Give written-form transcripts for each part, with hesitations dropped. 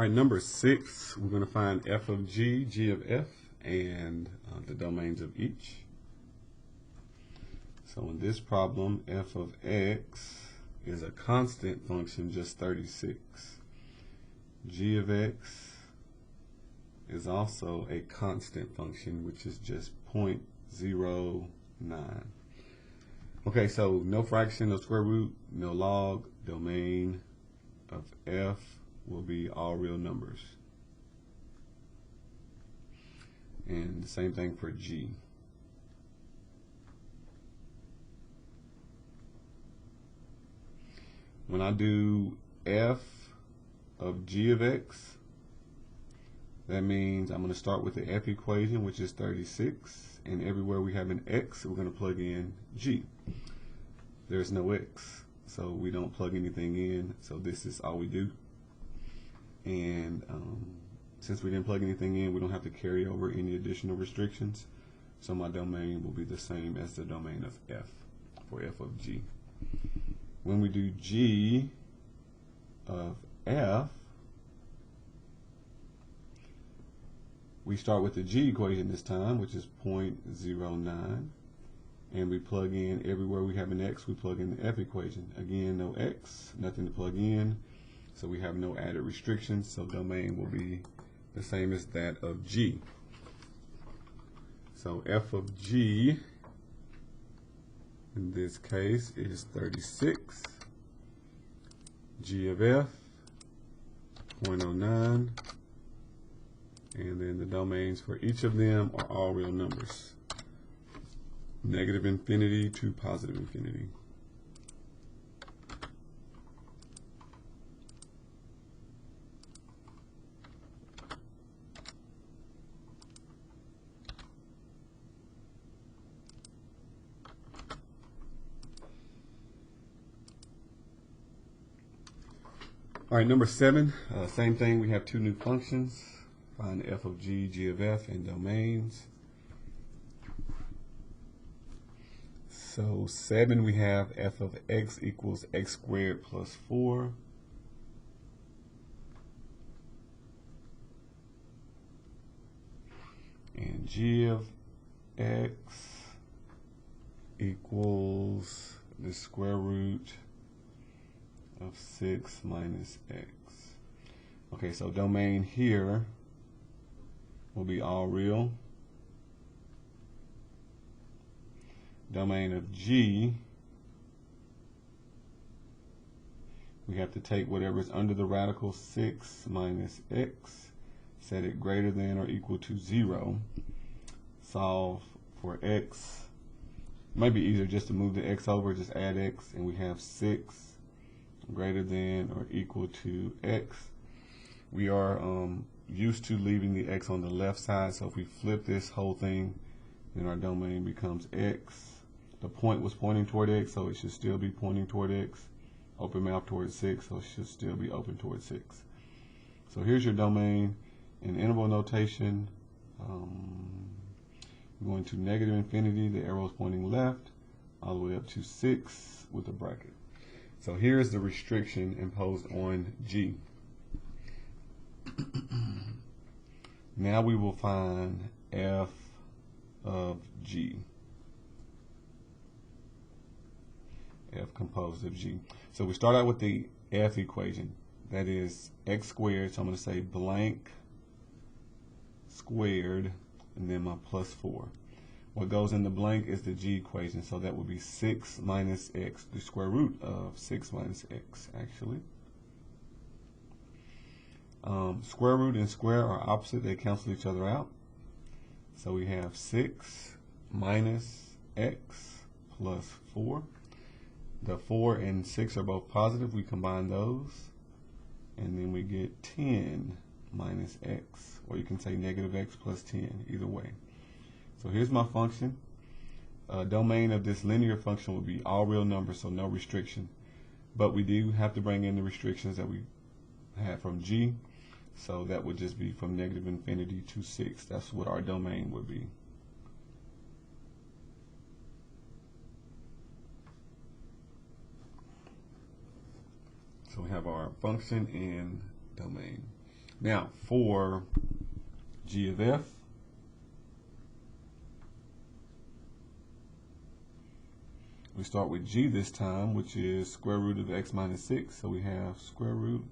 All right, number 6, we're going to find f of g, g of f, and the domains of each. So in this problem, f of x is a constant function, just 36. G of x is also a constant function, which is just 0.09. Okay, so no fraction, no square root, no log. Domain of f will be all real numbers. And the same thing for g. When I do f of g of x, that means I'm going to start with the f equation, which is 36, and everywhere we have an x, we're going to plug in g. There's no x, so we don't plug anything in, so this is all we do. And since we didn't plug anything in, we don't have to carry over any additional restrictions, so my domain will be the same as the domain of f for f of g. When we do g of f, we start with the g equation this time, which is 0.09, and we plug in everywhere we have an x, we plug in the f equation. Again, no x, nothing to plug in, so we have no added restrictions, so domain will be the same as that of g. So f of g in this case is 36, g of f 0.09, and then the domains for each of them are all real numbers, negative infinity to positive infinity. All right, number 7, same thing. We have two new functions. Find f of g, g of f, and domains. So 7, we have f of x equals x squared plus 4. And g of x equals the square root of 6 minus x. Okay, so domain here will be all real. Domain of g, we have to take whatever is under the radical 6 minus x, set it greater than or equal to 0, solve for x. It might be easier just to move the x over, just add x, and we have 6 greater than or equal to x. We are used to leaving the x on the left side, so if we flip this whole thing, then our domain becomes x. The point was pointing toward x, so it should still be pointing toward x. Open mouth towards 6, so it should still be open toward 6. So here's your domain in interval notation. Going to negative infinity, the arrow is pointing left, all the way up to 6 with a bracket. So here's the restriction imposed on g. Now we will find f of g. F composed of g. So we start out with the f equation. That is x squared, so I'm going to say blank squared, and then my plus 4. What goes in the blank is the g equation, so that would be 6 minus x, the square root of 6 minus x, actually. Square root and square are opposite, they cancel each other out. So we have 6 minus x plus 4. The 4 and 6 are both positive, we combine those, and then we get 10 minus x, or you can say negative x plus 10, either way. So here's my function. Domain of this linear function will be all real numbers, so no restriction. But we do have to bring in the restrictions that we had from g. So that would just be from negative infinity to 6. That's what our domain would be. So we have our function and domain. Now, for g of f, we start with g this time, which is square root of x minus 6. So we have square root,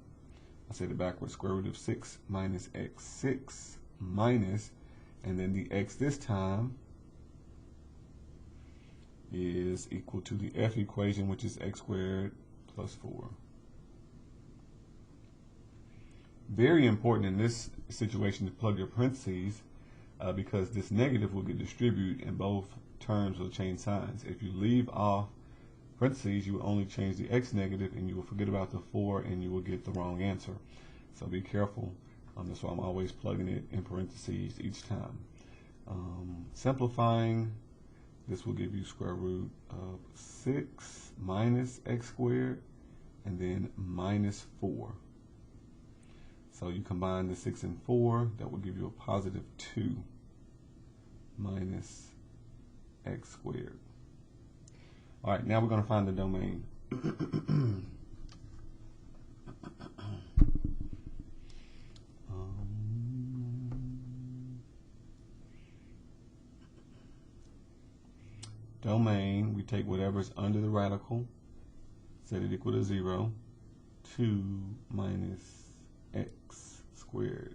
I said it backwards, square root of 6 minus x6 minus, and then the x this time is equal to the f equation, which is x squared plus 4. Very important in this situation to plug your parentheses because this negative will get distributed and both terms will change signs. If you leave off parentheses, you will only change the x negative and you will forget about the 4 and you will get the wrong answer. So be careful. That's why I'm always plugging it in parentheses each time. Simplifying, this will give you square root of 6 minus x squared and then minus 4. So you combine the 6 and 4, that will give you a positive 2 minus x squared. All right, now we're going to find the domain. Domain, we take whatever's under the radical, set it equal to 0, 2 minus x squared,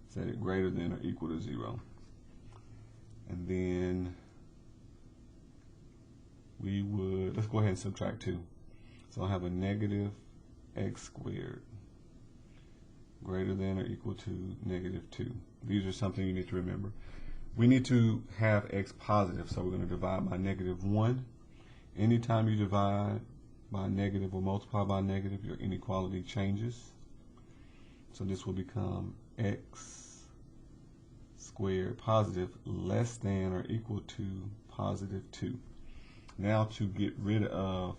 set it greater than or equal to 0. And then we would, let's go ahead and subtract 2. So I have a negative x squared greater than or equal to negative 2. These are something you need to remember. We need to have x positive, so we're going to divide by negative 1. Anytime you divide by negative or multiply by negative, your inequality changes. So this will become x squared positive less than or equal to positive 2. Now to get rid of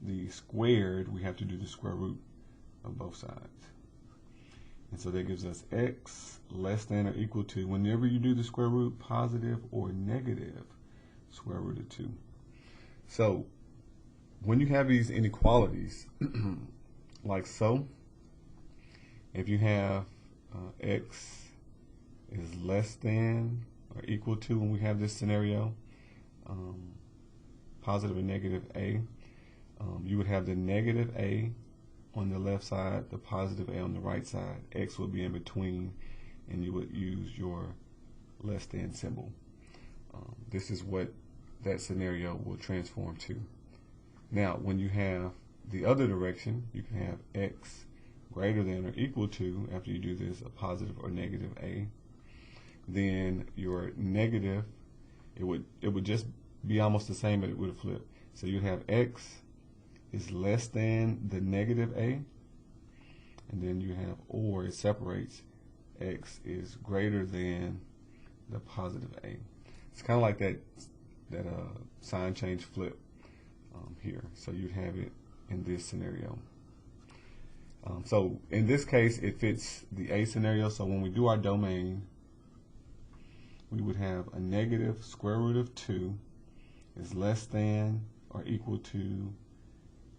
the squared, we have to do the square root of both sides. And so that gives us x less than or equal to, whenever you do the square root, positive or negative square root of 2. So when you have these inequalities, like so, if you have x is less than or equal to, when we have this scenario, positive and negative a, you would have the negative a on the left side, the positive a on the right side. X would be in between, and you would use your less than symbol. This is what that scenario will transform to. Now, when you have the other direction, you can have x greater than or equal to, after you do this, a positive or negative a. Then your negative, it would just be almost the same, but it would have flipped. So you have x is less than the negative a, and then you have, or it separates, x is greater than the positive a. It's kind of like that sign change flip here. So you'd have it in this scenario. So in this case, it fits the a scenario. So when we do our domain, we would have a negative square root of 2 is less than or equal to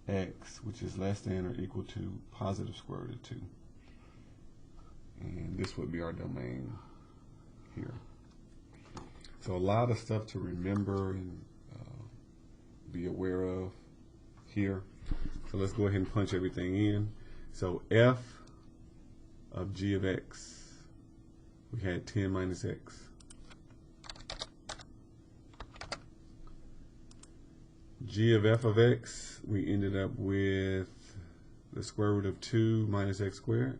x, which is less than or equal to positive square root of 2. And this would be our domain here. So a lot of stuff to remember and be aware of here. So let's go ahead and punch everything in. So f of g of x, we had 10 minus x. G of f of x, we ended up with the square root of 2 minus x squared.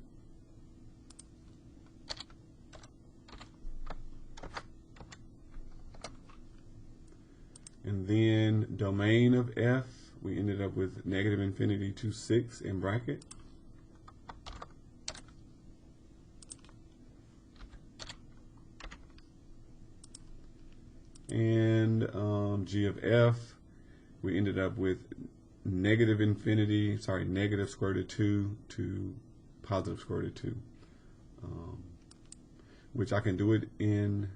And then domain of f, we ended up with negative infinity to 6 in bracket. And g of f, we ended up with negative square root of 2 to positive square root of 2, which I can do it in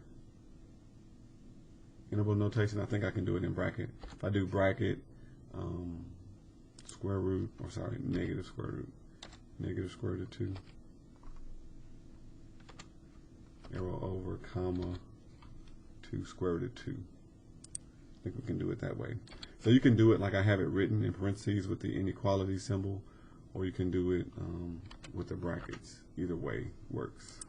interval notation. I think I can do it in bracket. If I do bracket, negative square root negative square root of 2. Arrow over, comma, 2 square root of 2. I think we can do it that way. So you can do it like I have it written in parentheses with the inequality symbol, or you can do it with the brackets. Either way works.